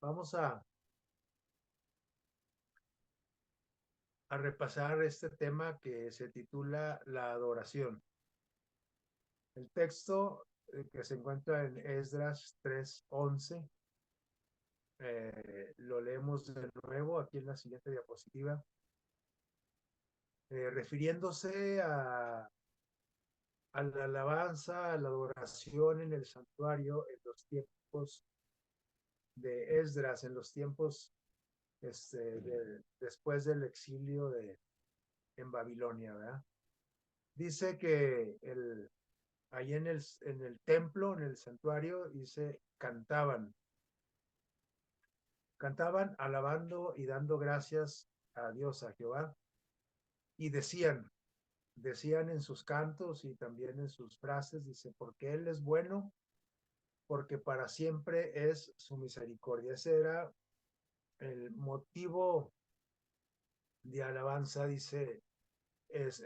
Vamos a repasar este tema que se titula La adoración. El texto que se encuentra en Esdras 3:11, lo leemos de nuevo aquí en la siguiente diapositiva, refiriéndose a la alabanza, a la adoración en el santuario en los tiempos de Esdras, en los tiempos después del exilio en Babilonia, ¿verdad? Dice que ahí en el templo, en el santuario, dice, cantaban alabando y dando gracias a Dios, a Jehová, y decían en sus cantos y también en sus frases, dice, porque Él es bueno, porque para siempre es su misericordia. Ese era el motivo de alabanza, dice, es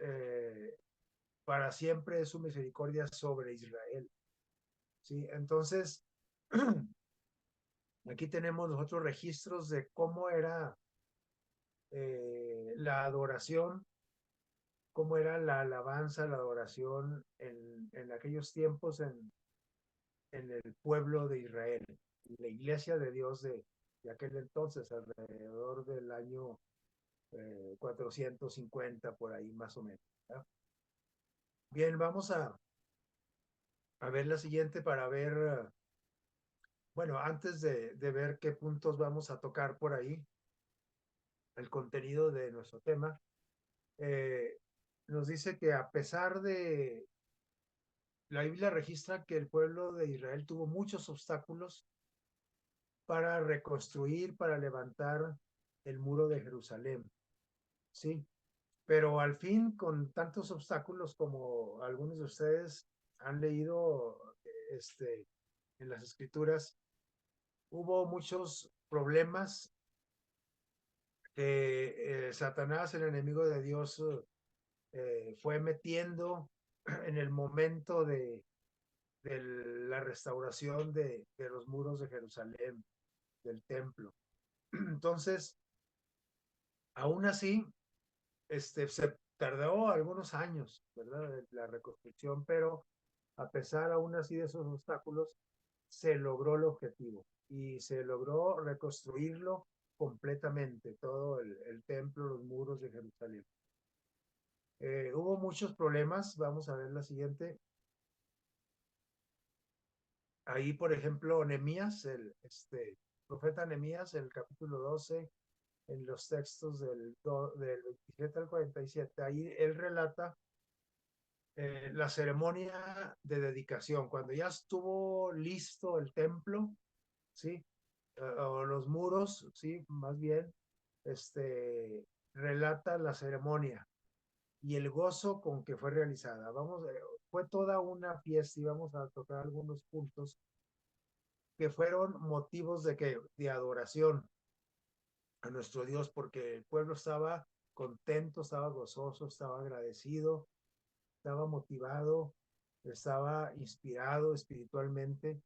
para siempre es su misericordia sobre Israel. ¿Sí? Entonces, aquí tenemos los otros registros de cómo era la adoración, cómo era la alabanza, la adoración en aquellos tiempos en el pueblo de Israel, la iglesia de Dios de aquel entonces, alrededor del año 450, por ahí más o menos. ¿Ya? Bien, vamos a ver la siguiente para ver, bueno, antes de ver qué puntos vamos a tocar por ahí, el contenido de nuestro tema, eh, nos dice que a pesar de, la Biblia registra que el pueblo de Israel tuvo muchos obstáculos para reconstruir, para levantar el muro de Jerusalén, ¿sí? Pero al fin, con tantos obstáculos como algunos de ustedes han leído en las escrituras, hubo muchos problemas que Satanás, el enemigo de Dios, fue metiendo en el momento de la restauración de los muros de Jerusalén, del templo. Entonces, aún así, se tardó algunos años, ¿verdad? La reconstrucción, pero a pesar aún así de esos obstáculos, se logró el objetivo y se logró reconstruirlo completamente, todo el templo, los muros de Jerusalén. Hubo muchos problemas, vamos a ver la siguiente. Ahí, por ejemplo, Nehemías, el profeta Nehemías, el capítulo 12, en los textos del 27 al 47, ahí él relata la ceremonia de dedicación, cuando ya estuvo listo el templo, ¿sí? O los muros, ¿sí? Más bien, relata la ceremonia y el gozo con que fue realizada. Fue toda una fiesta y vamos a tocar algunos puntos que fueron motivos de adoración a nuestro Dios, porque el pueblo estaba contento, estaba gozoso, estaba agradecido, estaba motivado, estaba inspirado espiritualmente.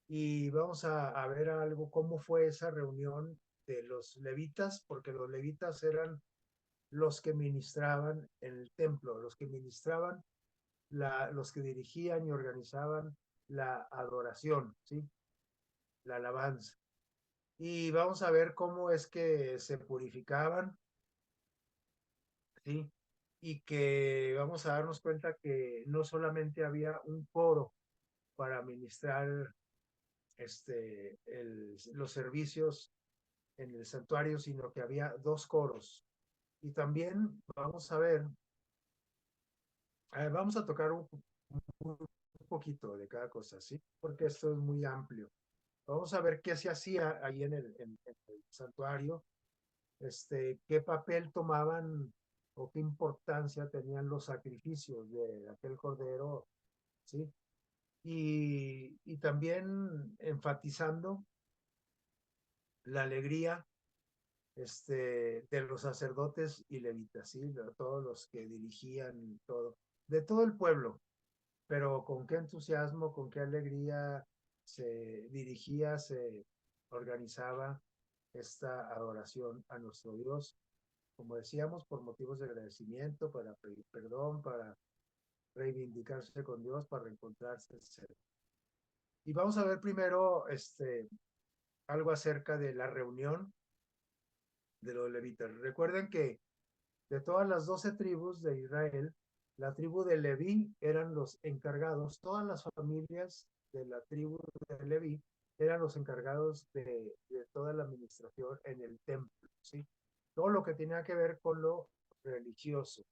Y vamos a ver algo, cómo fue esa reunión de los levitas, porque los levitas eran los que ministraban en el templo, los que ministraban, los que dirigían y organizaban la adoración, ¿sí? La alabanza. Y vamos a ver cómo es que se purificaban, ¿sí? Y que vamos a darnos cuenta que no solamente había un coro para ministrar los servicios en el santuario, sino que había dos coros. Y también vamos a tocar un poquito de cada cosa, ¿sí? Porque esto es muy amplio. Vamos a ver qué se hacía ahí en el santuario, qué papel tomaban o qué importancia tenían los sacrificios de aquel cordero, ¿sí? Y también enfatizando la alegría de los sacerdotes y levitas, ¿sí? De todos los que dirigían todo, de todo el pueblo, pero con qué entusiasmo, con qué alegría se dirigía, se organizaba esta adoración a nuestro Dios, como decíamos, por motivos de agradecimiento, para pedir perdón, para reivindicarse con Dios, para reencontrarse, etc. Y vamos a ver primero algo acerca de la reunión de los levitas. Recuerden que de todas las 12 tribus de Israel, la tribu de Leví eran los encargados, todas las familias de la tribu de Leví eran los encargados de toda la administración en el templo, ¿sí? Todo lo que tenía que ver con lo religioso,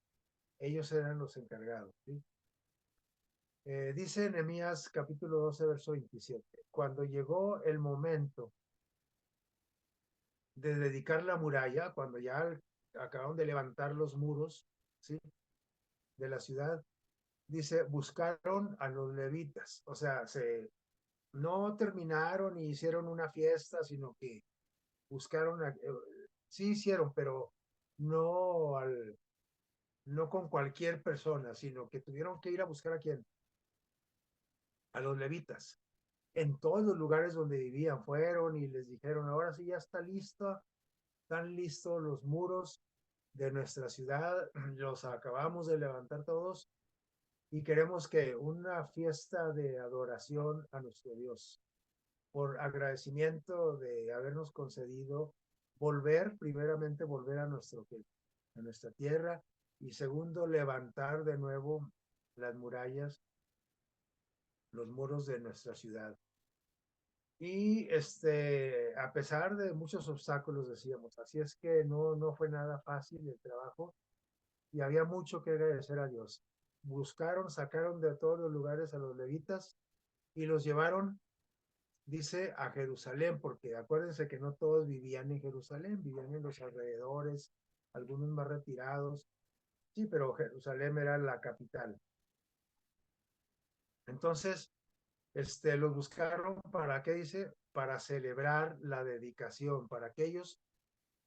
ellos eran los encargados, ¿sí? Dice Nehemías capítulo 12, verso 27, cuando llegó el momento de dedicar la muralla, cuando ya acabaron de levantar los muros, ¿sí? De la ciudad, dice, buscaron a los levitas, o sea, no terminaron y hicieron una fiesta, sino que buscaron, sí hicieron, pero no, no con cualquier persona, sino que tuvieron que ir a buscar a quién, a los levitas. En todos los lugares donde vivían fueron y les dijeron, ahora sí ya está listo, están listos los muros de nuestra ciudad, los acabamos de levantar todos y queremos que una fiesta de adoración a nuestro Dios, por agradecimiento de habernos concedido volver, primeramente volver a nuestra tierra, y segundo, levantar de nuevo las murallas, los muros de nuestra ciudad. Y a pesar de muchos obstáculos, decíamos, así es que no fue nada fácil el trabajo y había mucho que agradecer a Dios. Buscaron, sacaron de todos los lugares a los levitas y los llevaron, dice, a Jerusalén, porque acuérdense que no todos vivían en Jerusalén, vivían en los alrededores, algunos más retirados. Sí, pero Jerusalén era la capital. Entonces, los buscaron para, ¿qué dice? Para celebrar la dedicación, para que ellos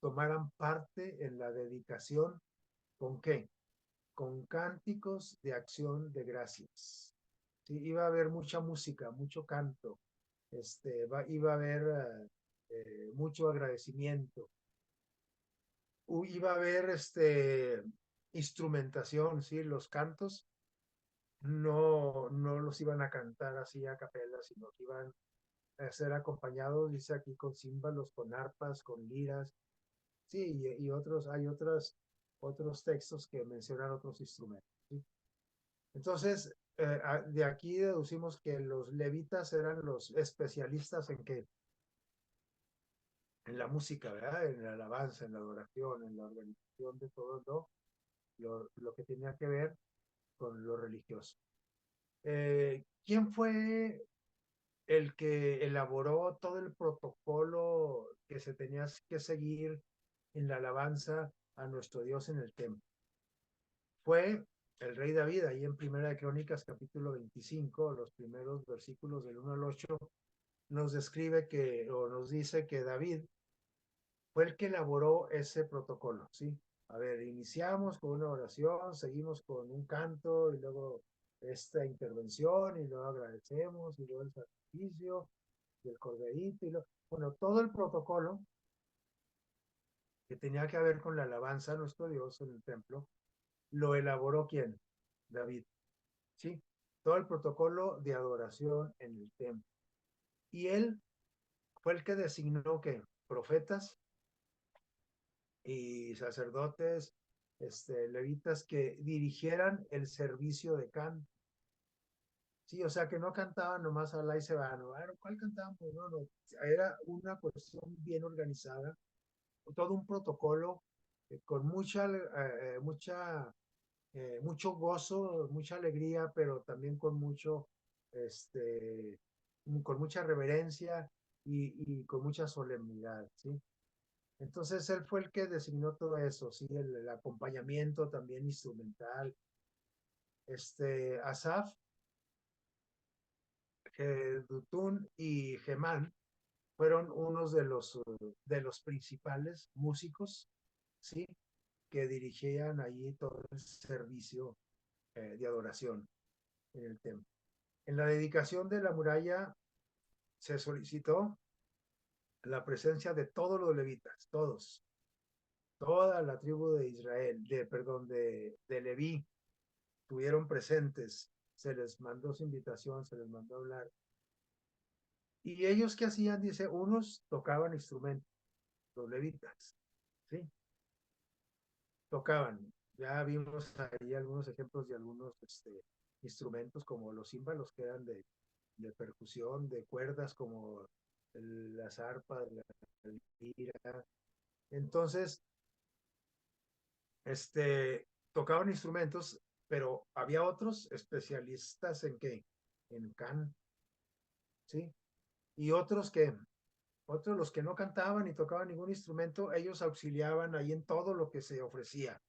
tomaran parte en la dedicación. ¿Con qué? Con cánticos de acción de gracias. Sí, iba a haber mucha música, mucho canto, iba a haber mucho agradecimiento, iba a haber instrumentación, ¿sí? Los cantos no los iban a cantar así a capela, sino que iban a ser acompañados, dice aquí, con címbalos, con arpas, con liras, sí, y otros textos que mencionan otros instrumentos, ¿sí? Entonces, de aquí deducimos que los levitas eran los especialistas en qué, en la música, ¿verdad? En la alabanza, en la adoración, en la organización de todo lo que tenía que ver con lo religioso. ¿Quién fue el que elaboró todo el protocolo que se tenía que seguir en la alabanza a nuestro Dios en el templo? Fue el rey David, ahí en Primera de Crónicas, capítulo 25, los primeros versículos del 1 al 8, nos describe que, o nos dice que David fue el que elaboró ese protocolo, ¿sí? A ver, iniciamos con una oración, seguimos con un canto y luego esta intervención y luego agradecemos y luego el sacrificio del corderito y bueno, todo el protocolo que tenía que ver con la alabanza a nuestro Dios en el templo, lo elaboró ¿quién? David, ¿sí? Todo el protocolo de adoración en el templo. Y él fue el que designó que profetas y sacerdotes, levitas que dirigieran el servicio de canto. Sí, o sea, que no cantaban nomás a la y se van, ¿no? ¿Cuál cantaban? Pues no, era una cuestión bien organizada, todo un protocolo con mucho gozo, mucha alegría, pero también con mucha reverencia y con mucha solemnidad, ¿sí? Entonces él fue el que designó todo eso, ¿sí? El acompañamiento también instrumental. Asaf, Dutún y Gemán fueron unos de los principales músicos, ¿sí? Que dirigían allí todo el servicio de adoración en el templo. En la dedicación de la muralla se solicitó la presencia de todos los levitas, todos, toda la tribu de Israel, perdón, de Leví, estuvieron presentes, se les mandó su invitación, se les mandó hablar. ¿Y ellos qué hacían? Dice, unos tocaban instrumentos, los levitas, ¿sí? Tocaban. Ya vimos ahí algunos ejemplos de algunos instrumentos como los címbalos que eran de percusión, de cuerdas como las arpas, la lira. Entonces, tocaban instrumentos, pero había otros especialistas en qué, en can, ¿sí? Y otros los que no cantaban ni tocaban ningún instrumento, ellos auxiliaban ahí en todo lo que se ofrecía,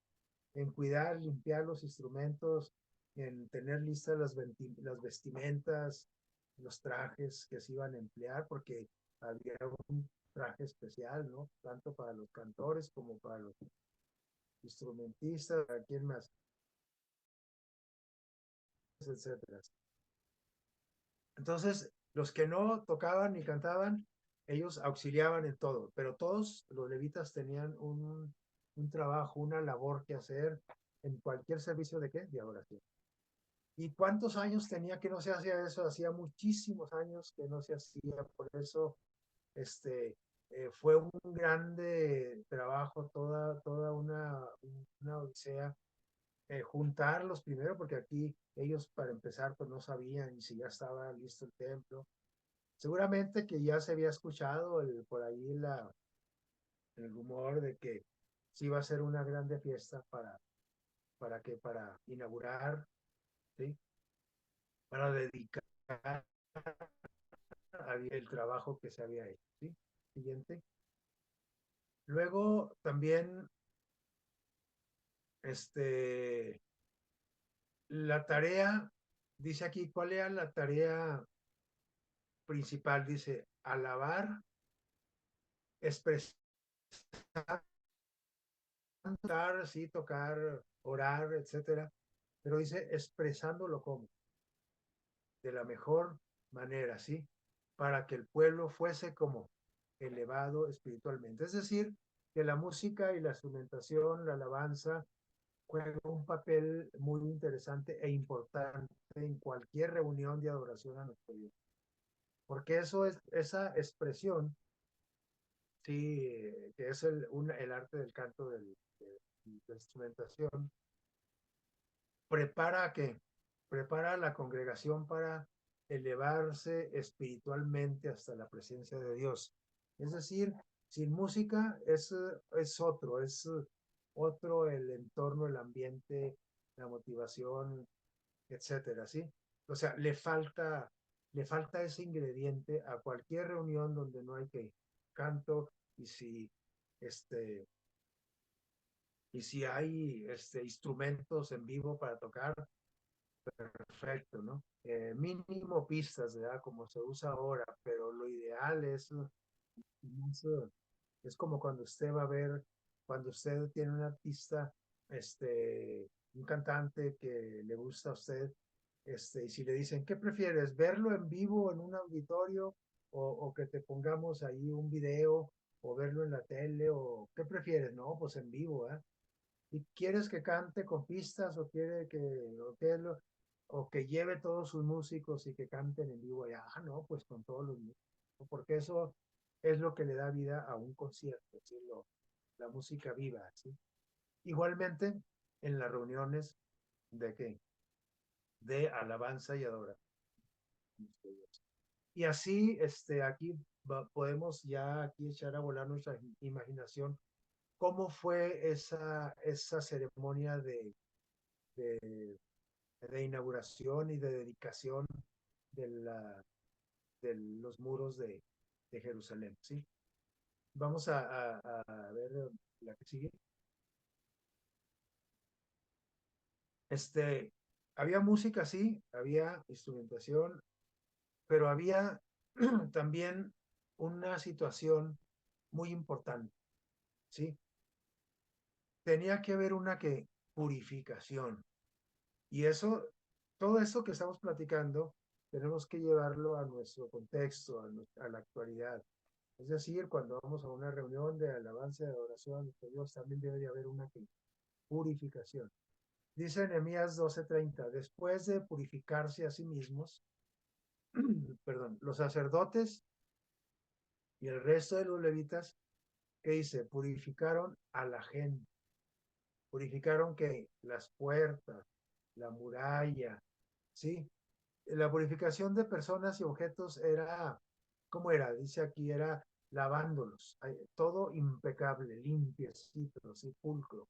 en cuidar, limpiar los instrumentos, en tener listas las vestimentas, los trajes que se iban a emplear, porque había un traje especial, ¿no? Tanto para los cantores como para los instrumentistas, para quién más, etcétera. Entonces, los que no tocaban ni cantaban, ellos auxiliaban en todo, pero todos los levitas tenían un trabajo, una labor que hacer en cualquier servicio de qué? De adoración. ¿Y cuántos años tenía que no se hacía eso? Hacía muchísimos años que no se hacía, por eso fue un grande trabajo, toda una odisea juntarlos primero, porque aquí ellos para empezar pues no sabían si ya estaba listo el templo. Seguramente que ya se había escuchado por ahí el rumor de que sí iba a ser una grande fiesta para inaugurar, ¿sí? Para dedicar el trabajo que se había hecho, ¿sí? Siguiente. Luego también, la tarea, dice aquí, ¿cuál era la tarea principal? Dice, alabar, expresar, sí, tocar, orar, etcétera, pero dice expresándolo como, de la mejor manera, ¿sí? Para que el pueblo fuese como elevado espiritualmente. Es decir, que la música y la instrumentación, la alabanza, juega un papel muy interesante e importante en cualquier reunión de adoración a nuestro Dios. Porque eso es, esa expresión, sí, que es el arte del canto, de la instrumentación, prepara a qué? Prepara a la congregación para elevarse espiritualmente hasta la presencia de Dios. Es decir, sin música es otro el entorno, el ambiente, la motivación, etcétera, ¿sí? O sea, le falta ese ingrediente a cualquier reunión donde no hay que canto este, y si hay instrumentos en vivo para tocar, perfecto, ¿no? Mínimo pistas, ¿verdad? Como se usa ahora, pero lo ideal es como cuando usted va a ver, cuando usted tiene un artista, un cantante que le gusta a usted, y si le dicen, ¿qué prefieres? ¿Verlo en vivo en un auditorio o que te pongamos ahí un video o verlo en la tele o qué prefieres? No, pues en vivo, ¿eh? ¿Y quieres que cante con pistas o quiere o que lleve todos sus músicos y que canten en vivo allá? Ah, no, pues con todos los músicos, porque eso es lo que le da vida a un concierto, ¿sí? La música viva, ¿sí? Igualmente en las reuniones de qué? De alabanza y adoración. Y así, aquí podemos ya aquí echar a volar nuestra imaginación. ¿Cómo fue esa ceremonia de, de inauguración y de dedicación de, la, de los muros de Jerusalén, ¿sí? Vamos a ver la que sigue. Este, había música, sí, había instrumentación, pero había también una situación muy importante, ¿sí? Tenía que haber una purificación. Y todo eso que estamos platicando, tenemos que llevarlo a nuestro contexto, a la actualidad. Es decir, cuando vamos a una reunión de alabanza y de adoración a nuestro Dios, también debe de haber una purificación. Dice Nehemías 12:30, después de purificarse a sí mismos, perdón, los sacerdotes y el resto de los levitas, ¿qué dice? Purificaron a la gente, purificaron que las puertas, la muralla, ¿sí? La purificación de personas y objetos era, ¿cómo era? Dice aquí, era lavándolos, todo impecable, limpiecito, ¿sí? Pulcro,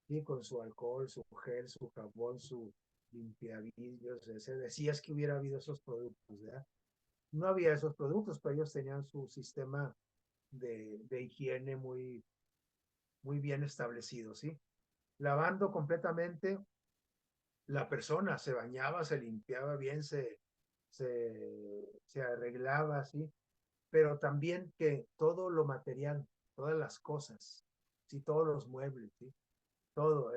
¿sí? Con su alcohol, su gel, su jabón, su limpiavidrios, se decía es que hubiera habido esos productos, ¿verdad? No había esos productos, pero ellos tenían su sistema de higiene muy bien establecido, ¿sí? Lavando completamente la persona, se bañaba, se limpiaba bien, se arreglaba, ¿sí? Pero también que todo lo material, todas las cosas, ¿sí? Todos los muebles, ¿sí? Todo,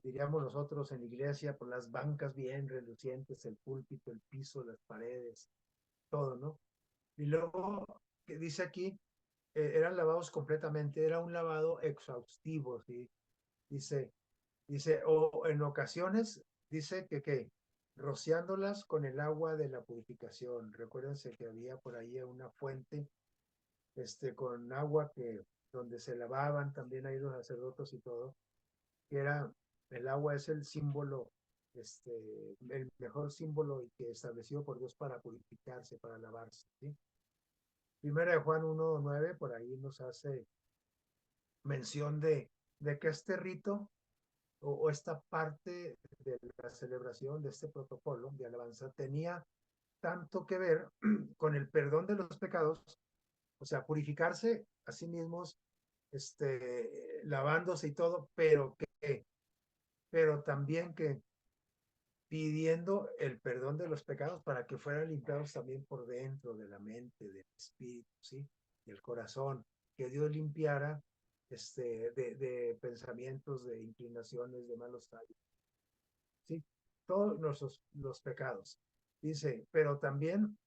diríamos nosotros en la iglesia, por las bancas bien relucientes, el púlpito, el piso, las paredes, todo, ¿no? Y luego, que dice aquí, eran lavados completamente, era un lavado exhaustivo, ¿sí? Dice, o en ocasiones, dice que rociándolas con el agua de la purificación. Recuérdense que había por ahí una fuente, con agua donde se lavaban también ahí los sacerdotes y todo, que era, el agua es el símbolo, el mejor símbolo y que establecido por Dios para purificarse, para lavarse, ¿sí? Primera de Juan 1:9, por ahí nos hace mención de que este rito o esta parte de la celebración de este protocolo de alabanza tenía tanto que ver con el perdón de los pecados, o sea, purificarse a sí mismos, lavándose y todo, pero también que pidiendo el perdón de los pecados para que fueran limpiados también por dentro de la mente, del espíritu, ¿sí? Del corazón, que Dios limpiara de pensamientos, de inclinaciones, de malos hábitos, ¿sí? Todos los pecados. Dice, pero también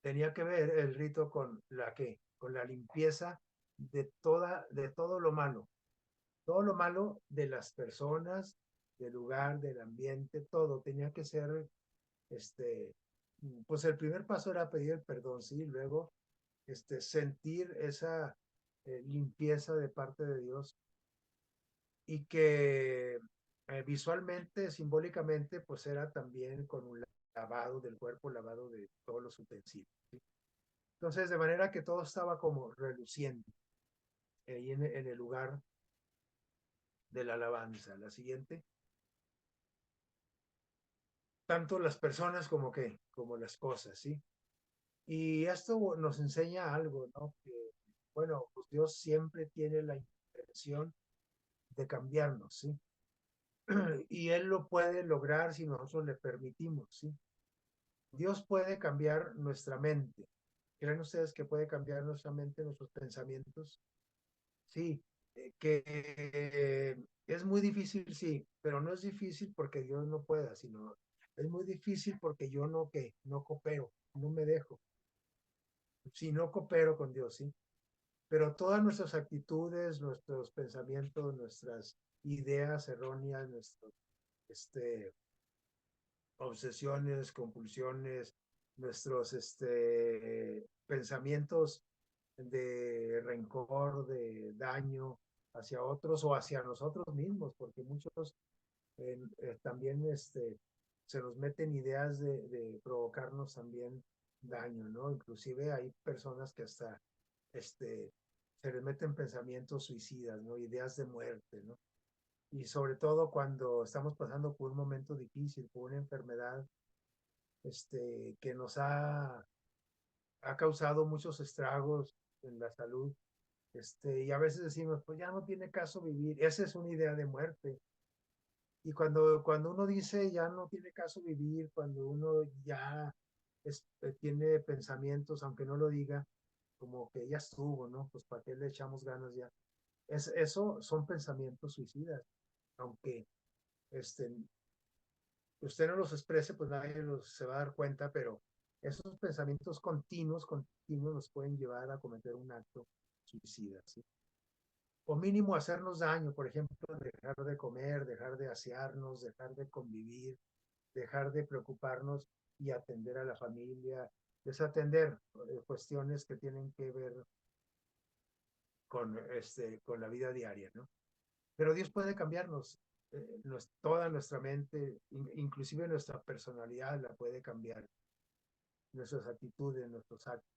tenía que ver el rito con la limpieza de todo lo malo de las personas, del lugar, del ambiente, todo tenía que ser, este, pues el primer paso era pedir el perdón, sí, luego, sentir esa limpieza de parte de Dios y que visualmente, simbólicamente, pues era también con un lavado del cuerpo, lavado de todos los utensilios, ¿sí? Entonces, de manera que todo estaba como reluciente ahí en el lugar de la alabanza. La siguiente, tanto las personas como las cosas, ¿sí? Y esto nos enseña algo, ¿no? Que, bueno, pues Dios siempre tiene la intención de cambiarnos, ¿sí? Y Él lo puede lograr si nosotros le permitimos, ¿sí? Dios puede cambiar nuestra mente. ¿Creen ustedes que puede cambiar nuestra mente, nuestros pensamientos? Sí, es muy difícil, sí, pero no es difícil porque Dios no pueda, sino es muy difícil porque yo no coopero, no me dejo, sí, no coopero con Dios, sí, pero todas nuestras actitudes, nuestros pensamientos, nuestras ideas erróneas, nuestros, este, obsesiones, compulsiones, nuestros, pensamientos de rencor, de daño hacia otros o hacia nosotros mismos, porque muchos también se nos meten ideas de provocarnos también daño, ¿no? Inclusive hay personas que hasta se les meten pensamientos suicidas, ¿no? Ideas de muerte, ¿no? Y sobre todo cuando estamos pasando por un momento difícil, por una enfermedad que nos ha causado muchos estragos en la salud. Y a veces decimos, pues ya no tiene caso vivir. Esa es una idea de muerte. Y cuando uno dice ya no tiene caso vivir, cuando uno ya tiene pensamientos, aunque no lo diga, como que ya estuvo, ¿no? Pues para qué le echamos ganas ya. Eso son pensamientos suicidas. Aunque este, usted no los exprese, pues nadie se va a dar cuenta, pero Esos pensamientos continuos nos pueden llevar a cometer un acto suicida, ¿sí? O mínimo hacernos daño, por ejemplo, dejar de comer, dejar de asearnos, dejar de convivir, dejar de preocuparnos y atender a la familia, desatender cuestiones que tienen que ver con la vida diaria, ¿no? Pero Dios puede cambiarnos, toda nuestra mente, inclusive nuestra personalidad la puede cambiar, nuestras actitudes, nuestros actos,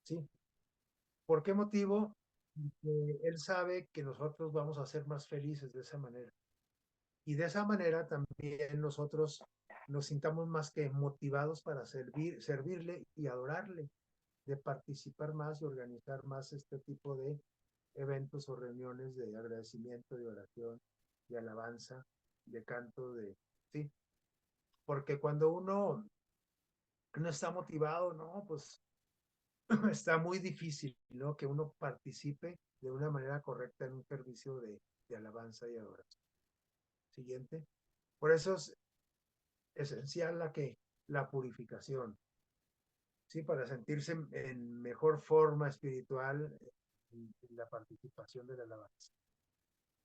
¿sí? ¿Por qué motivo? Porque Él sabe que nosotros vamos a ser más felices de esa manera. Y de esa manera también nosotros nos sintamos más que motivados para servirle y adorarle, de participar más y organizar más este tipo de eventos o reuniones de agradecimiento, de oración, de alabanza, de canto, sí, porque cuando uno no está motivado, no, pues está muy difícil, ¿no? Que uno participe de una manera correcta en un servicio de alabanza y adoración. Siguiente. Por eso es esencial la purificación, ¿sí? Para sentirse en mejor forma espiritual en la participación de la alabanza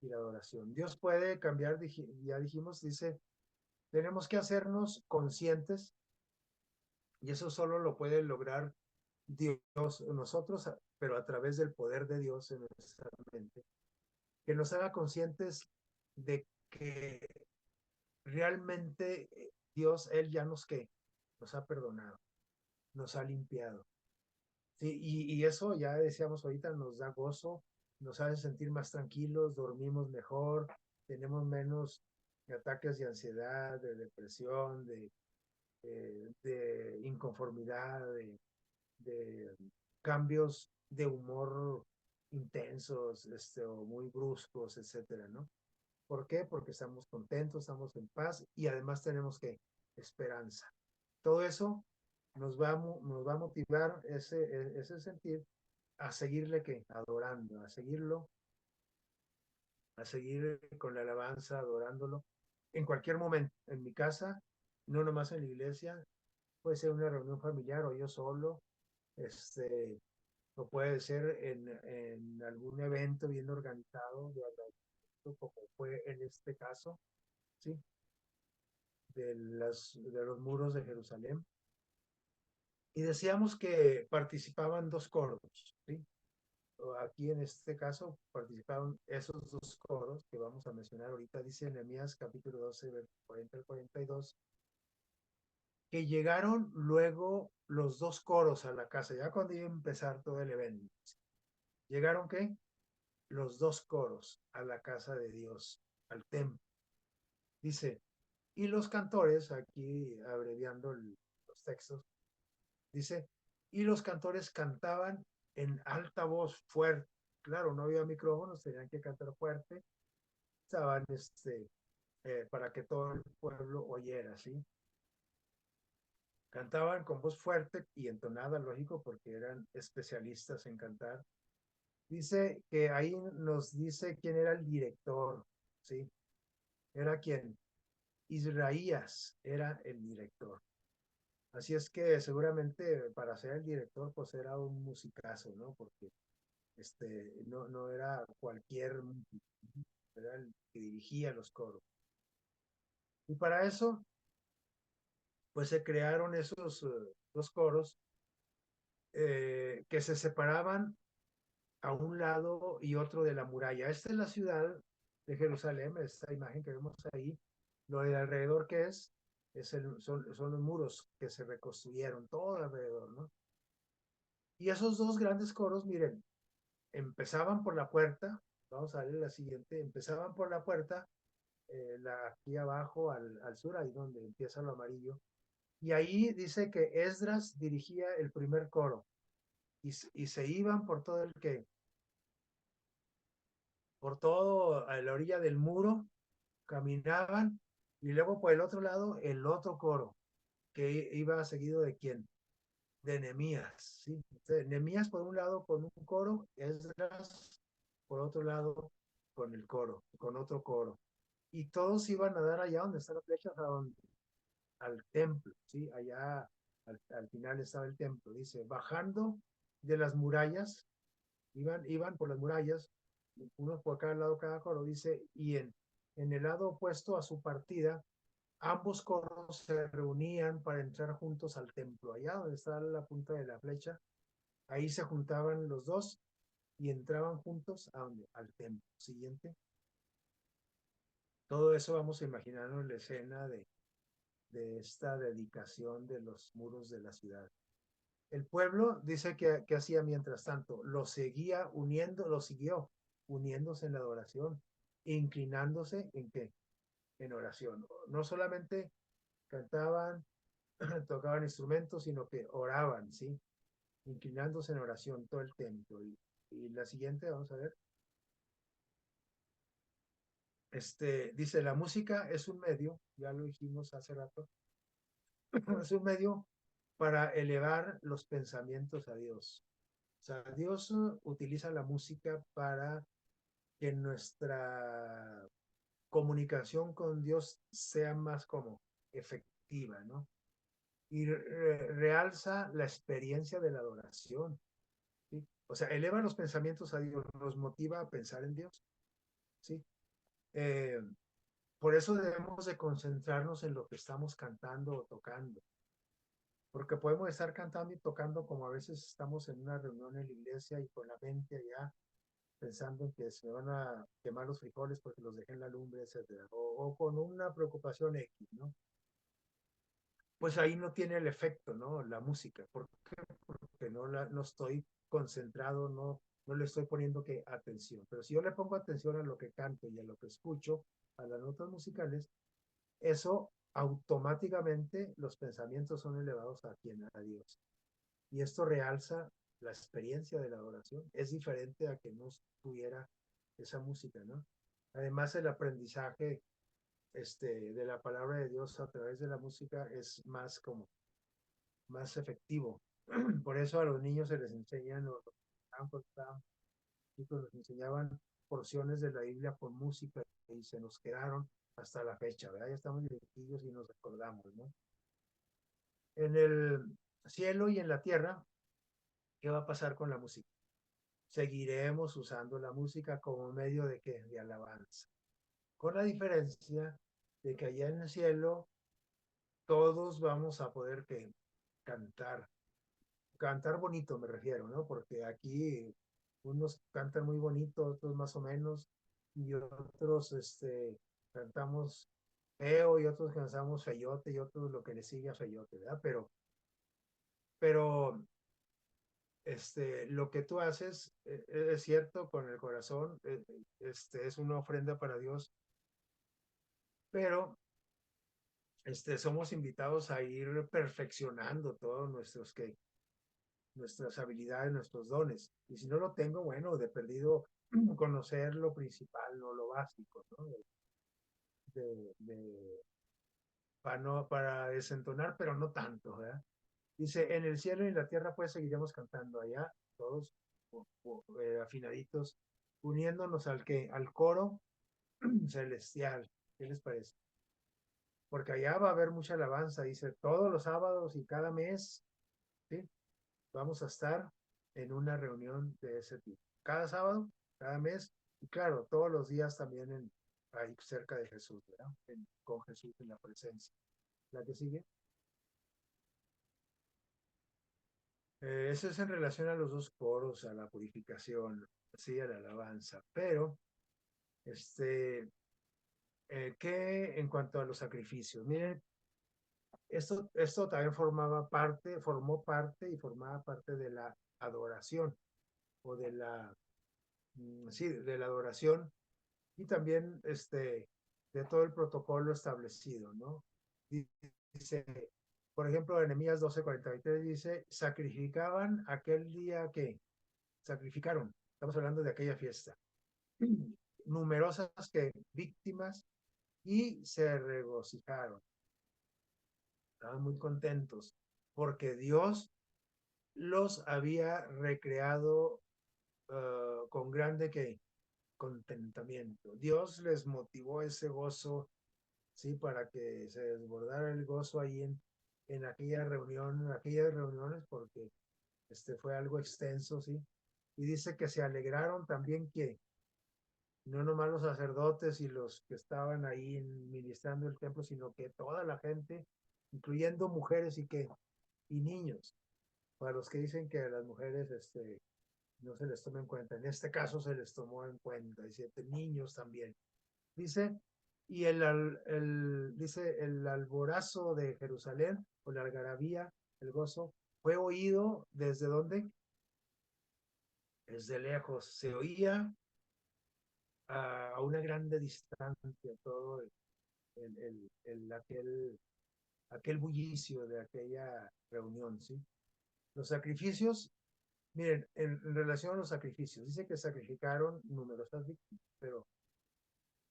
y la adoración. Dios puede cambiar, ya dijimos, dice, tenemos que hacernos conscientes y eso solo lo puede lograr Dios, nosotros, pero a través del poder de Dios en nuestra mente, que nos haga conscientes de que realmente Dios, Él ya nos ha perdonado, nos ha limpiado. Sí, y eso ya decíamos ahorita, nos da gozo, nos hace sentir más tranquilos, dormimos mejor, tenemos menos ataques de ansiedad, de depresión, de inconformidad, de cambios de humor intensos, o muy bruscos, etcétera, ¿no? ¿Por qué? Porque estamos contentos, estamos en paz y además tenemos que esperanza. Todo eso nos va a motivar ese sentir a seguirle que adorando, a seguirlo, a seguir con la alabanza, adorándolo en cualquier momento, en mi casa, no nomás en la iglesia, puede ser una reunión familiar o yo solo, este, o puede ser en algún evento bien organizado de agradecimiento, como fue en este caso, ¿sí? De los muros de Jerusalén. Y decíamos que participaban dos coros, ¿sí? Aquí en este caso participaron esos dos coros que vamos a mencionar ahorita, dice Nehemías capítulo 12, versículo 40 al 42, que llegaron luego los dos coros a la casa, ya cuando iba a empezar todo el evento. ¿Llegaron qué? Los dos coros a la casa de Dios, al templo. Dice, y los cantores, aquí abreviando los textos, dice, y los cantores cantaban en alta voz fuerte. Claro, no había micrófonos, tenían que cantar fuerte. Estaban para que todo el pueblo oyera, ¿sí? Cantaban con voz fuerte y entonada, lógico, porque eran especialistas en cantar. Dice que ahí nos dice quién era el director, ¿sí? Era quien, Israías era el director. Así es que seguramente para ser el director, pues era un musicazo, ¿no? Porque no era cualquier, era el que dirigía los coros. Y para eso, pues se crearon esos dos coros que se separaban a un lado y otro de la muralla. Esta es la ciudad de Jerusalén, esta imagen que vemos ahí. Lo de alrededor que son los muros que se reconstruyeron todo alrededor, ¿no? Y esos dos grandes coros, miren, empezaban por la puerta, vamos a ver la siguiente, empezaban por la puerta, aquí abajo al sur, ahí donde empieza lo amarillo, y ahí dice que Esdras dirigía el primer coro, y se iban por todo a la orilla del muro, caminaban, y luego por el otro lado el otro coro, que iba seguido de quién, de Nehemías, ¿sí? Entonces, Nehemías por un lado con un coro, Esdras por otro lado con el coro, con otro coro. Y todos iban a dar allá donde está la flecha, al templo, ¿sí? Allá al final estaba el templo, dice, bajando de las murallas, iban por las murallas, unos por cada lado, cada coro, dice, y en el lado opuesto a su partida, ambos coros se reunían para entrar juntos al templo. Allá donde está la punta de la flecha, ahí se juntaban los dos y entraban juntos a donde, al templo. Siguiente. Todo eso vamos a imaginarnos en la escena de esta dedicación de los muros de la ciudad. El pueblo dice que hacía mientras tanto, lo siguió uniéndose en la adoración, inclinándose en qué, en oración. No solamente cantaban, tocaban instrumentos, sino que oraban, ¿sí? Inclinándose en oración todo el templo. Y la siguiente, vamos a ver. Dice, la música es un medio, ya lo dijimos hace rato, es un medio para elevar los pensamientos a Dios. O sea, Dios utiliza la música para que nuestra comunicación con Dios sea más como efectiva, ¿no? Y realza la experiencia de la adoración, ¿sí? O sea, eleva los pensamientos a Dios, nos motiva a pensar en Dios, ¿sí? Eh, por eso debemos de concentrarnos en lo que estamos cantando o tocando, porque podemos estar cantando y tocando como a veces estamos en una reunión en la iglesia y con la mente allá pensando en que se me van a quemar los frijoles porque los dejé en la lumbre, etcétera, o con una preocupación X, ¿no? Pues ahí no tiene el efecto, ¿no? La música. ¿Por qué? Porque no estoy concentrado, no le estoy poniendo que atención. Pero si yo le pongo atención a lo que canto y a lo que escucho, a las notas musicales, eso automáticamente los pensamientos son elevados a quien, a Dios. Y esto realza la experiencia de la adoración. Es diferente a que no tuviera esa música, ¿no? Además, el aprendizaje de la palabra de Dios a través de la música es más efectivo. Por eso a los niños se les enseñan, chicos, les enseñaban porciones de la Biblia con música y se nos quedaron hasta la fecha, ¿verdad? Ya estamos viejillos y nos recordamos, ¿no? En el cielo y en la tierra, ¿qué va a pasar con la música? Seguiremos usando la música como medio de qué, de alabanza. Con la diferencia de que allá en el cielo todos vamos a poder que cantar, cantar bonito me refiero, ¿no? Porque aquí unos cantan muy bonito, otros más o menos, y otros cantamos feo y otros cantamos feyote y otros lo que le sigue a feyote, ¿verdad? Pero lo que tú haces es cierto con el corazón, es una ofrenda para Dios, pero somos invitados a ir perfeccionando todos nuestras habilidades, nuestros dones. Y si no lo tengo, bueno, de perdido conocer lo principal, no lo básico, ¿no? Para desentonar, pero no tanto, ¿verdad? Dice, en el cielo y en la tierra pues seguiremos cantando allá, todos afinaditos, uniéndonos al coro celestial. ¿Qué les parece? Porque allá va a haber mucha alabanza, dice, todos los sábados y cada mes, ¿sí? Vamos a estar en una reunión de ese tipo. Cada sábado, cada mes, y claro, todos los días también ahí cerca de Jesús, ¿verdad? Con Jesús en la presencia. La que sigue. Eso es en relación a los dos coros, a la purificación, sí, a la alabanza. Pero, ¿qué en cuanto a los sacrificios? Miren, esto también formó parte y formaba parte de la adoración o sí, de la adoración y también de todo el protocolo establecido, ¿no? Dice, por ejemplo, en Nehemías 12:43 dice, sacrificaban aquel día que sacrificaron, estamos hablando de aquella fiesta, numerosas que víctimas y se regocijaron, estaban muy contentos porque Dios los había recreado con grande que contentamiento. Dios les motivó ese gozo, sí, para que se desbordara el gozo ahí en aquella reunión, en aquellas reuniones, porque fue algo extenso, ¿sí? Y dice que se alegraron también que no nomás los sacerdotes y los que estaban ahí ministrando el templo, sino que toda la gente, incluyendo mujeres y niños, para los que dicen que a las mujeres no se les toma en cuenta. En este caso se les tomó en cuenta, y 7 niños también. Dice, y dice, el alborazo de Jerusalén, o la algarabía, el gozo, fue oído desde dónde? Desde lejos. Se oía a una grande distancia todo aquel bullicio de aquella reunión, ¿sí? Los sacrificios, miren, en relación a los sacrificios, dice que sacrificaron numerosas víctimas, pero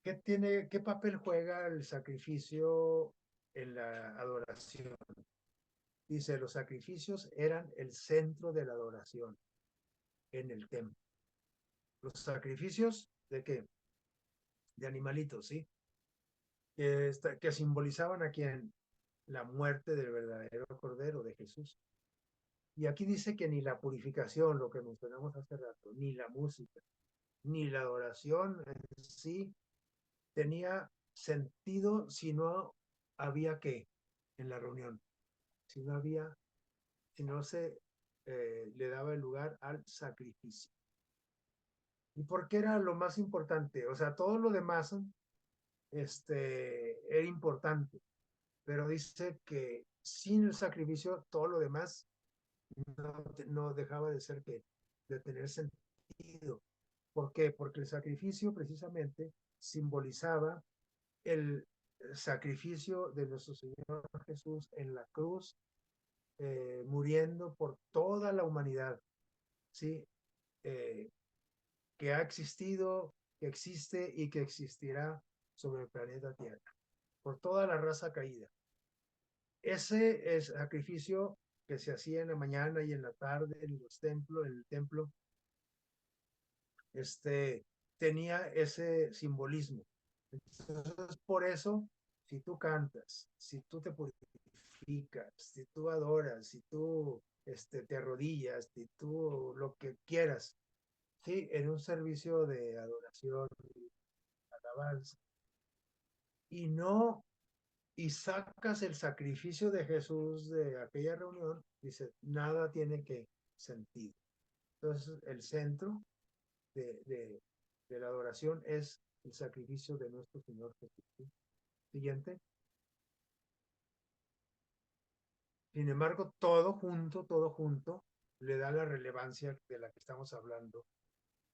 ¿qué papel juega el sacrificio en la adoración? Dice, los sacrificios eran el centro de la adoración en el templo. Los sacrificios de qué? De animalitos, ¿sí? Que simbolizaban a quién? La muerte del verdadero Cordero de Jesús. Y aquí dice que ni la purificación, lo que mencionamos hace rato, ni la música, ni la adoración en sí tenía sentido si no había que en la reunión, si no había, si no se le daba el lugar al sacrificio. ¿Y por qué era lo más importante? O sea, todo lo demás era importante, pero dice que sin el sacrificio todo lo demás no dejaba de ser de tener sentido. ¿Por qué? Porque el sacrificio precisamente simbolizaba el sacrificio de nuestro Señor Jesús en la cruz, muriendo por toda la humanidad, ¿sí? Eh, que ha existido, que existe y que existirá sobre el planeta Tierra, por toda la raza caída. Ese es sacrificio que se hacía en la mañana y en la tarde en los templos, en el templo, tenía ese simbolismo. Entonces, por eso, si tú cantas, si tú te purificas, si tú adoras, si tú te arrodillas, si tú lo que quieras, ¿sí? En un servicio de adoración, alabanza, y no, y sacas el sacrificio de Jesús de aquella reunión, dice, nada tiene que sentido. Entonces, el centro de, de, de la adoración es el sacrificio de nuestro Señor Jesús. ¿Sí? Siguiente. Sin embargo, todo junto, le da la relevancia de la que estamos hablando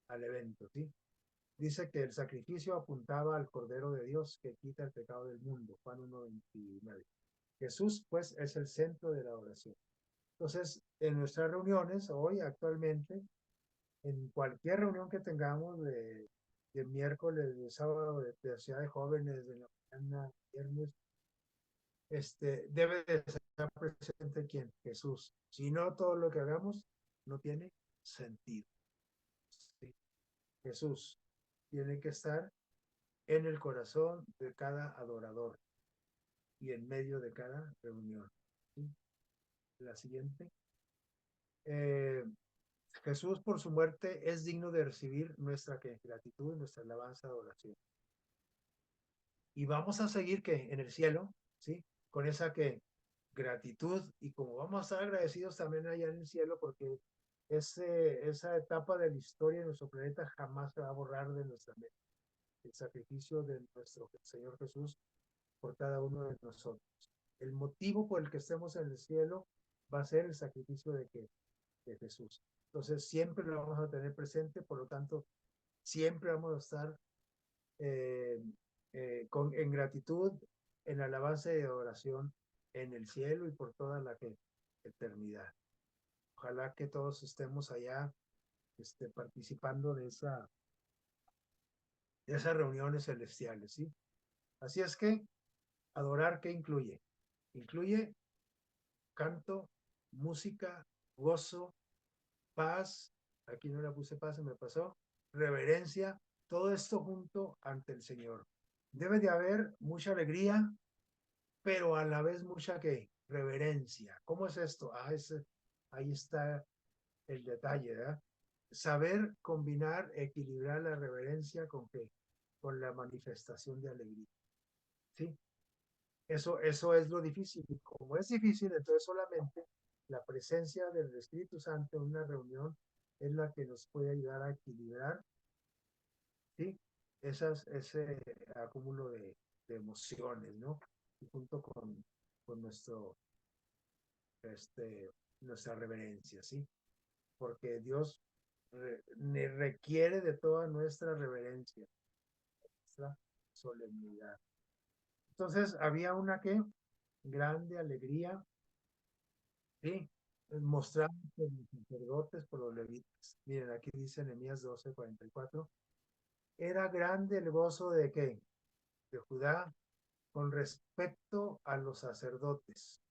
al evento, ¿sí? Dice que el sacrificio apuntaba al Cordero de Dios que quita el pecado del mundo, Juan 1:29. Jesús, pues, es el centro de la oración. Entonces, en nuestras reuniones, hoy, actualmente, en cualquier reunión que tengamos de miércoles, de sábado, de ciudad de jóvenes, de la mañana, viernes, debe de estar presente quién, Jesús. Si no, todo lo que hagamos no tiene sentido. ¿Sí? Jesús tiene que estar en el corazón de cada adorador y en medio de cada reunión. ¿Sí? La siguiente. Eh, Jesús por su muerte es digno de recibir nuestra gratitud, nuestra alabanza, adoración. Y vamos a seguir que en el cielo, ¿sí? Con esa gratitud, y como vamos a estar agradecidos también allá en el cielo, porque esa etapa de la historia de nuestro planeta jamás se va a borrar de nuestra mente. El sacrificio de nuestro Señor Jesús por cada uno de nosotros. El motivo por el que estemos en el cielo va a ser el sacrificio de Jesús. Entonces siempre lo vamos a tener presente, por lo tanto, siempre vamos a estar en gratitud, en alabanza y adoración en el cielo y por toda la eternidad. Ojalá que todos estemos allá participando de esas reuniones celestiales, ¿sí? Así es que adorar, ¿qué incluye? Incluye canto, música, gozo, paz, aquí no la puse paz, se me pasó, reverencia, todo esto junto ante el Señor. Debe de haber mucha alegría, pero a la vez mucha reverencia. ¿Cómo es esto? Ahí está el detalle, ¿verdad? Saber combinar, equilibrar la reverencia con la manifestación de alegría, ¿sí? Eso es lo difícil. Y como es difícil, entonces solamente la presencia del Espíritu Santo en una reunión es la que nos puede ayudar a equilibrar, ¿sí? Ese acúmulo de emociones, ¿no? Y junto con nuestra reverencia, ¿sí? Porque Dios requiere de toda nuestra reverencia, nuestra solemnidad. Entonces había una grande alegría, ¿sí? Mostrada por los sacerdotes, por los levitas. Miren, aquí dice Nehemías 12:44. Era grande el gozo de qué? De Judá con respecto a los sacerdotes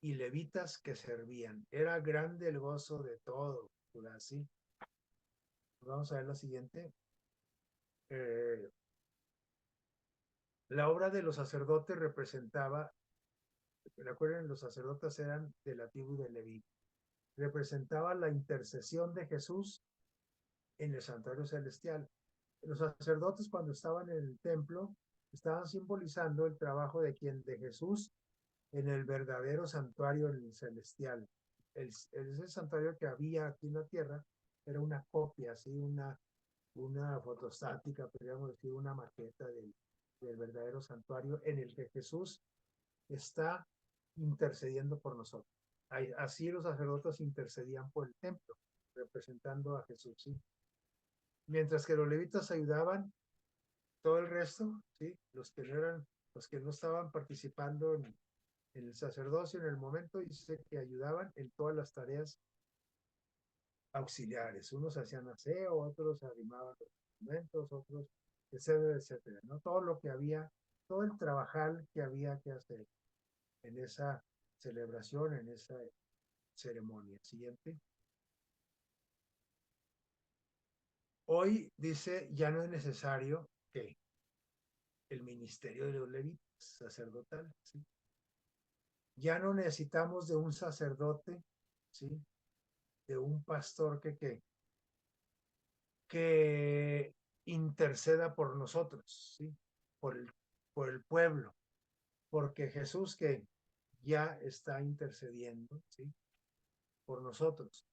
y levitas que servían. Era grande el gozo de todo Judá, ¿sí? Vamos a ver la siguiente. Eh, la obra de los sacerdotes representaba, recuerden, los sacerdotes eran de la tribu de Leví, representaba la intercesión de Jesús en el santuario celestial. Los sacerdotes cuando estaban en el templo estaban simbolizando el trabajo de Jesús en el verdadero santuario celestial. Ese santuario que había aquí en la tierra era una copia, así una fotostática, podríamos decir, una maqueta del verdadero santuario en el que Jesús está intercediendo por nosotros. Así los sacerdotes intercedían por el templo, representando a Jesús, ¿sí? Mientras que los levitas ayudaban, todo el resto, ¿sí? Los que no estaban participando en el sacerdocio en el momento, dice que ayudaban en todas las tareas auxiliares. Unos hacían aseo, otros arrimaban los instrumentos, otros, etcétera, etcétera, ¿no? Todo lo que había, todo el trabajar que había que hacer en esa celebración, en esa ceremonia. Siguiente. Hoy dice, ya no es necesario que el ministerio de los levitas sacerdotal, ¿sí? Ya no necesitamos de un sacerdote, ¿sí? De un pastor que interceda por nosotros, ¿sí? Por el, por el pueblo, porque Jesús que ya está intercediendo, ¿sí? Por nosotros.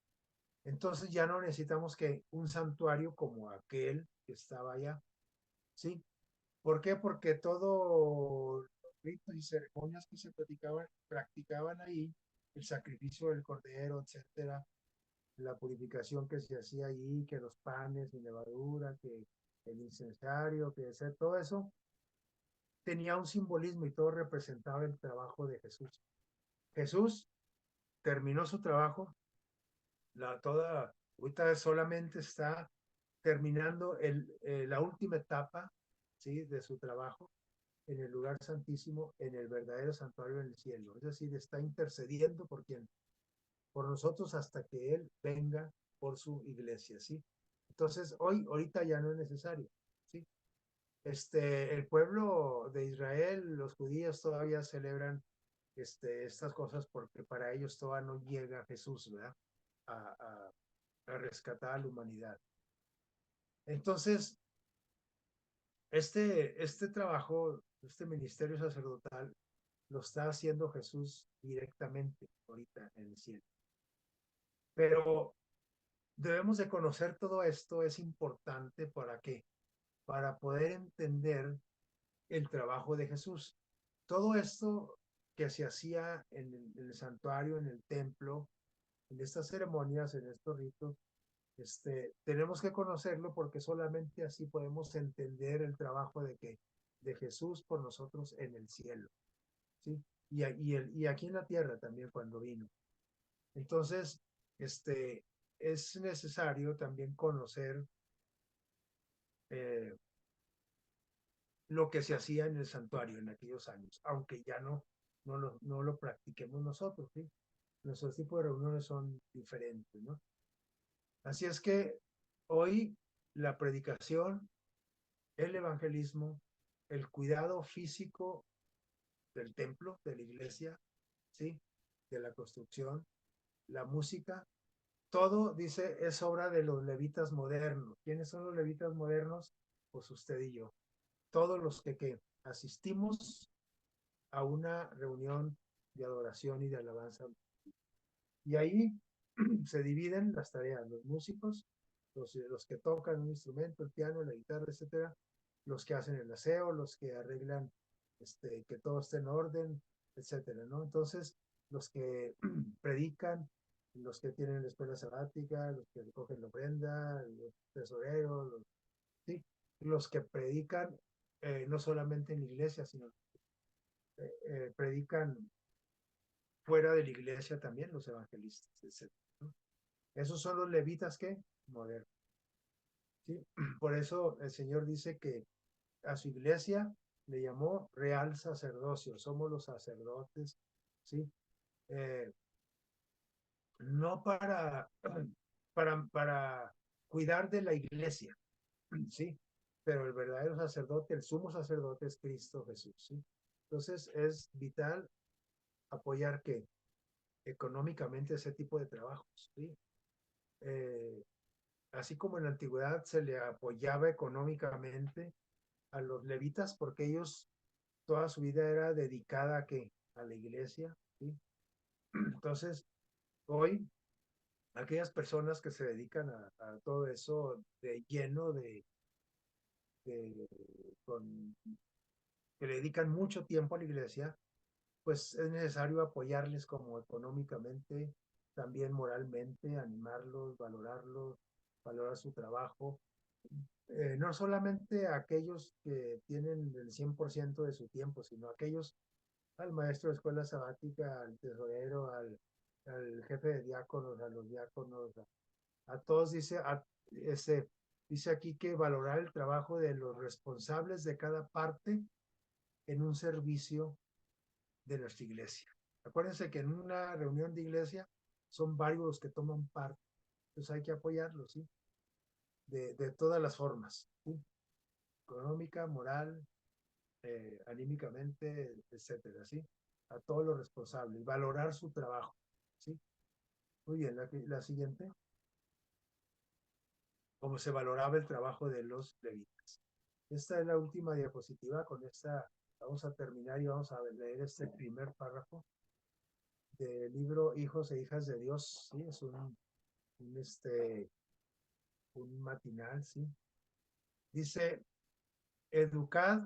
Entonces ya no necesitamos que un santuario como aquel que estaba allá, ¿sí? ¿Por qué? Porque todos los ritos y ceremonias que se practicaban ahí, el sacrificio del cordero, etcétera, la purificación que se hacía allí, que los panes y levadura, que el incensario, que ese, todo eso tenía un simbolismo y todo representaba el trabajo de Jesús. Jesús terminó su trabajo, ahorita solamente está terminando la última etapa, ¿sí? De su trabajo en el lugar santísimo, en el verdadero santuario en el cielo. Es decir, está intercediendo por quien, por nosotros hasta que Él venga por su iglesia, ¿sí? Entonces, ahorita ya no es necesario, ¿sí? El pueblo de Israel, los judíos todavía celebran estas cosas porque para ellos todavía no llega Jesús, ¿verdad? A, a, a rescatar a la humanidad. Entonces, este trabajo, este ministerio sacerdotal, lo está haciendo Jesús directamente ahorita en el cielo. Pero debemos de conocer todo esto, es importante para qué, para poder entender el trabajo de Jesús. Todo esto que se hacía en el santuario, en el templo, en estas ceremonias, en estos ritos, tenemos que conocerlo porque solamente así podemos entender el trabajo de Jesús por nosotros en el cielo, ¿sí? Y aquí en la tierra también cuando vino. Entonces, es necesario también conocer eh, lo que se hacía en el santuario en aquellos años, aunque ya no lo practiquemos nosotros, ¿sí? Nuestros tipos de reuniones son diferentes, ¿no? Así es que hoy la predicación, el evangelismo, el cuidado físico del templo, de la iglesia, ¿sí? De la construcción, la música, todo, dice, es obra de los levitas modernos. ¿Quiénes son los levitas modernos? Pues usted y yo. Todos los que asistimos a una reunión de adoración y de alabanza. Y ahí se dividen las tareas, los músicos, los que tocan un instrumento, el piano, la guitarra, etcétera, los que hacen el aseo, los que arreglan que todo esté en orden, etcétera, ¿no? Entonces, los que predican, los que tienen la escuela sabática, los que recogen la ofrenda, los tesoreros, ¿sí? Los que predican no solamente en la iglesia, sino predican fuera de la iglesia también, los evangelistas, etcétera, ¿no? Esos son los levitas que modernos. ¿Sí? Por eso el Señor dice que a su iglesia le llamó real sacerdocio, somos los sacerdotes, ¿sí? Eh, no para cuidar de la iglesia, ¿sí? Pero el verdadero sacerdote, el sumo sacerdote es Cristo Jesús, ¿sí? Entonces es vital apoyar que económicamente ese tipo de trabajos, ¿sí? Eh, Así como en la antigüedad se le apoyaba económicamente a los levitas porque ellos toda su vida era dedicada a qué? A la iglesia, ¿sí? Entonces, hoy aquellas personas que se dedican a todo eso de lleno de con, que le dedican mucho tiempo a la iglesia, pues es necesario apoyarles como económicamente, también moralmente, animarlos, valorarlos, valorar su trabajo. No solamente a aquellos que tienen el 100% de su tiempo, sino a aquellos, al maestro de escuela sabática, al tesorero, al jefe de diáconos, a los diáconos, a todos ese, dice aquí que valorar el trabajo de los responsables de cada parte en un servicio de nuestra iglesia. Acuérdense que en una reunión de iglesia son varios los que toman parte, entonces hay que apoyarlos, ¿sí? De todas las formas, ¿sí? Económica, moral, anímicamente, etcétera, ¿sí? A todos los responsables, valorar su trabajo, ¿sí? Muy bien, la siguiente, cómo se valoraba el trabajo de los levitas. Esta es la última diapositiva, con esta vamos a terminar y vamos a leer este primer párrafo del libro Hijos e Hijas de Dios, ¿sí? Es un matinal, ¿sí? Dice, educad,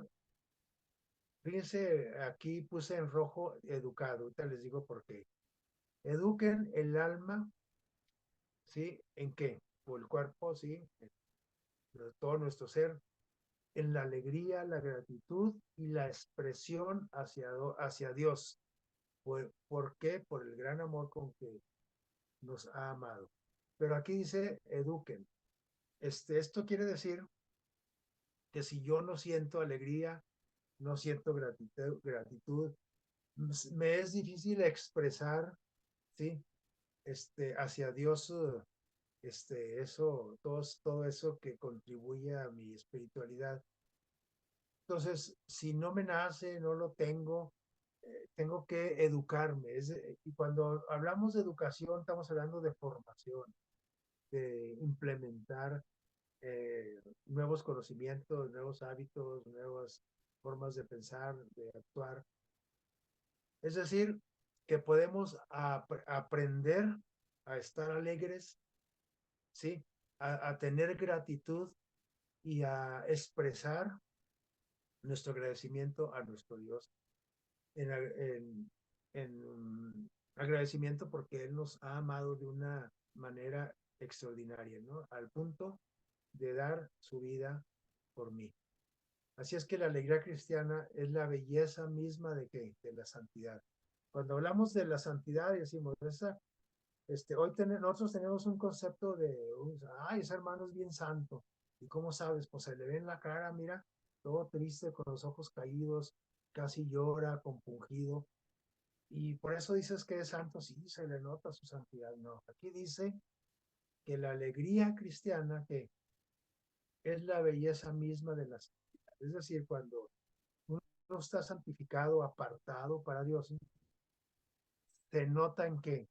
fíjense, aquí puse en rojo educado, ahorita les digo por qué. Eduquen el alma, ¿sí? ¿En qué? O el cuerpo, ¿sí? Todo nuestro ser, en la alegría, la gratitud y la expresión hacia Dios. ¿Por qué? Por el gran amor con que nos ha amado. Pero aquí dice, eduquen. Esto quiere decir que si yo no siento alegría, no siento gratitud, me es difícil expresar, ¿sí? Hacia Dios, todo eso que contribuye a mi espiritualidad. Entonces, si no me nace, no lo tengo que educarme. Y cuando hablamos de educación, estamos hablando de formación, de implementar nuevos conocimientos, nuevos hábitos, nuevas formas de pensar, de actuar. Es decir, que podemos aprender a estar alegres, ¿sí? A tener gratitud y a expresar nuestro agradecimiento a nuestro Dios. En agradecimiento porque Él nos ha amado de una manera extraordinaria, ¿no? Al punto de dar su vida por mí. Así es que la alegría cristiana es la belleza misma de la santidad. Cuando hablamos de la santidad, decimos, nosotros tenemos un concepto ay, ese hermano es bien santo. ¿Y cómo sabes? Pues se le ve en la cara, mira, todo triste, con los ojos caídos, casi llora, compungido. Y por eso dices que es santo, sí, se le nota su santidad. No, aquí dice que la alegría cristiana que es la belleza misma de la santidad. Es decir, cuando uno está santificado, apartado para Dios, se nota en que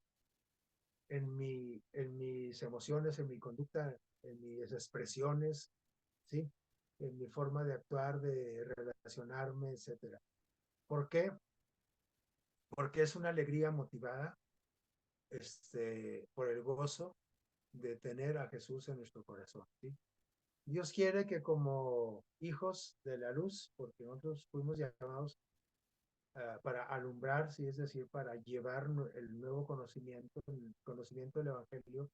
en mis emociones, en mi conducta, en mis expresiones, ¿sí? En mi forma de actuar, de relacionarme, etcétera. ¿Por qué? Porque es una alegría motivada por el gozo de tener a Jesús en nuestro corazón, ¿sí? Dios quiere que como hijos de la luz, porque nosotros fuimos llamados para alumbrar, sí, es decir, para llevar el nuevo conocimiento, el conocimiento del Evangelio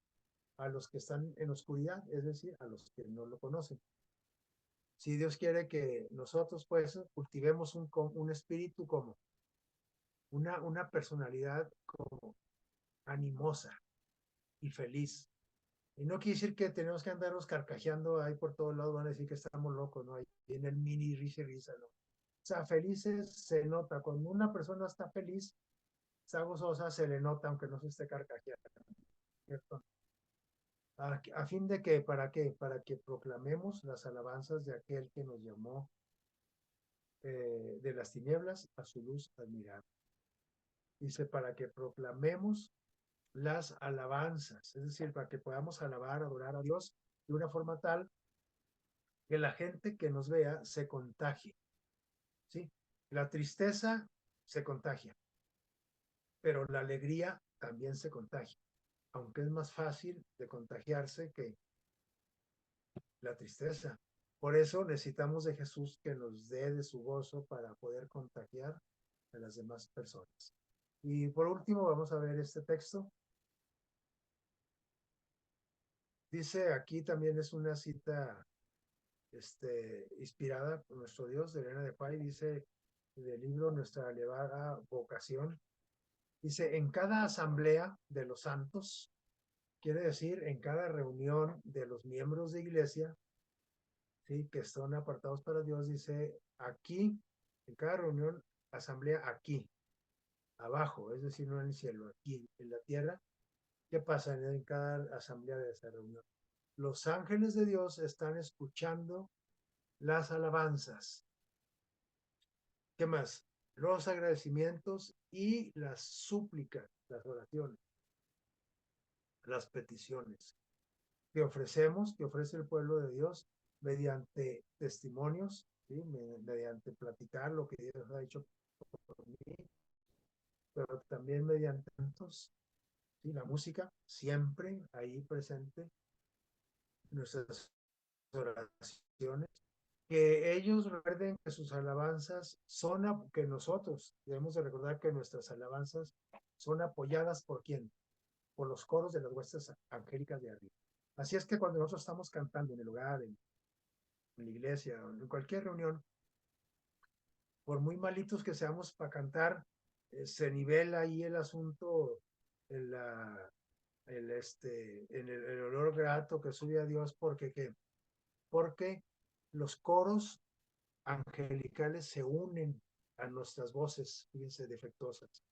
a los que están en oscuridad, es decir, a los que no lo conocen. Si Dios quiere que nosotros, pues, cultivemos un espíritu como una personalidad como animosa y feliz. Y no quiere decir que tenemos que andarnos carcajeando ahí por todos lados, van a decir que estamos locos, ¿no? Ahí en el mini risa y risa, ¿no? O sea, felices se nota. Cuando una persona está feliz, está gozosa, se le nota, aunque no se esté carcajeando, ¿cierto? A fin de que, ¿para qué? Para que proclamemos las alabanzas de aquel que nos llamó de las tinieblas a su luz admirable. Dice, para que proclamemos las alabanzas, es decir, para que podamos alabar, adorar a Dios de una forma tal que la gente que nos vea se contagie, ¿sí? La tristeza se contagia, pero la alegría también se contagia, aunque es más fácil de contagiarse que la tristeza. Por eso necesitamos de Jesús que nos dé de su gozo para poder contagiar a las demás personas. Y por último, vamos a ver este texto. Dice aquí también es una cita inspirada por nuestro Dios, de Elena de Pay, dice del libro Nuestra elevada vocación. Dice, en cada asamblea de los santos, quiere decir en cada reunión de los miembros de iglesia, ¿sí? Que están apartados para Dios, dice, aquí, en cada reunión, asamblea aquí, abajo, es decir, no en el cielo, aquí, en la tierra. ¿Qué pasa en cada asamblea de esa reunión? Los ángeles de Dios están escuchando las alabanzas. ¿Qué más? Los agradecimientos y las súplicas, las oraciones, las peticiones que ofrecemos, que ofrece el pueblo de Dios mediante testimonios, ¿sí? Mediante platicar lo que Dios ha hecho por mí, pero también mediante cantos, ¿sí? La música siempre ahí presente, nuestras oraciones, que ellos recuerden que sus alabanzas son, que nosotros debemos de recordar que nuestras alabanzas son apoyadas por quién, por los coros de las huestes angélicas de arriba. Así es que cuando nosotros estamos cantando en el hogar, en la iglesia, en cualquier reunión, por muy malitos que seamos para cantar, se nivela ahí el asunto, en, la, el olor grato que sube a Dios, porque, ¿qué? Porque los coros angelicales se unen a nuestras voces, fíjense, defectuosas,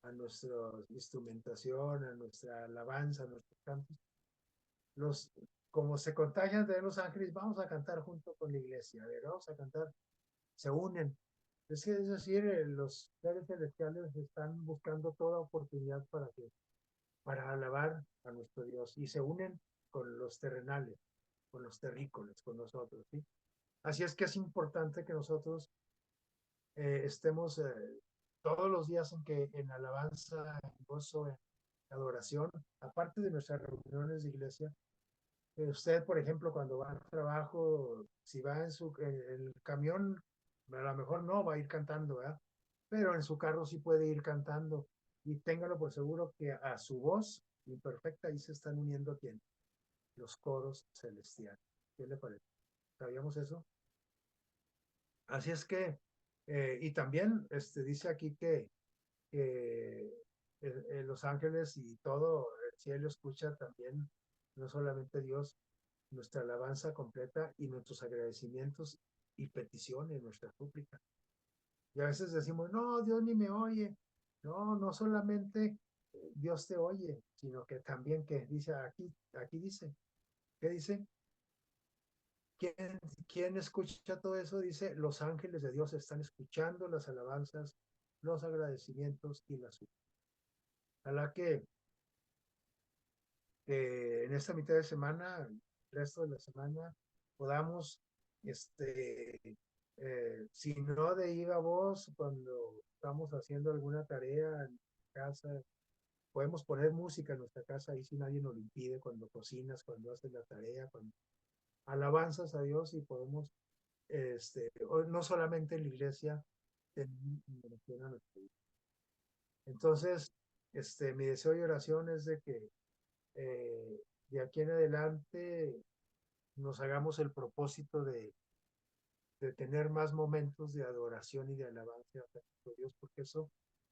a nuestra instrumentación, a nuestra alabanza, a nuestros cantos. Los, como se contagian de los ángeles, vamos a cantar junto con la iglesia, a ver, vamos a cantar, se unen. Es decir, los seres celestiales están buscando toda oportunidad para alabar a nuestro Dios y se unen con los terrenales, con los terrícolas, con nosotros, ¿sí? Así es que es importante que nosotros estemos todos los días en alabanza, en gozo, en adoración, aparte de nuestras reuniones de iglesia. Usted, por ejemplo, cuando va al trabajo, si va en el camión, a lo mejor no va a ir cantando, ¿verdad? Pero en su carro sí puede ir cantando. Y téngalo por seguro que a su voz imperfecta ahí se están uniendo quién, los coros celestiales. ¿Qué le parece? ¿Sabíamos eso? Así es que, y también dice aquí que los ángeles y todo el cielo escucha también, no solamente Dios, nuestra alabanza completa y nuestros agradecimientos y peticiones, nuestra súplica. Y a veces decimos, no, Dios ni me oye. No, no solamente Dios te oye, sino que también que dice aquí dice, ¿qué dice? ¿Quién, ¿Quién escucha todo eso? Dice, los ángeles de Dios están escuchando las alabanzas, los agradecimientos y las súplicas. Ojalá que en esta mitad de semana, el resto de la semana, podamos, si no de ir a voz, cuando estamos haciendo alguna tarea en casa, podemos poner música en nuestra casa, ahí si nadie nos lo impide, cuando cocinas, cuando haces la tarea, cuando alabanzas a Dios y podemos, no solamente en la iglesia, tener en oración a nuestro Dios. Entonces, mi deseo y oración es de que de aquí en adelante nos hagamos el propósito de tener más momentos de adoración y de alabanza a nuestro Dios, porque eso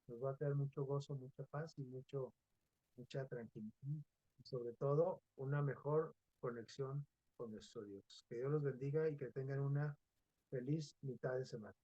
nos va a traer mucho gozo, mucha paz y mucha tranquilidad. Y sobre todo, una mejor conexión con nuestro Dios. Que Dios los bendiga y que tengan una feliz mitad de semana.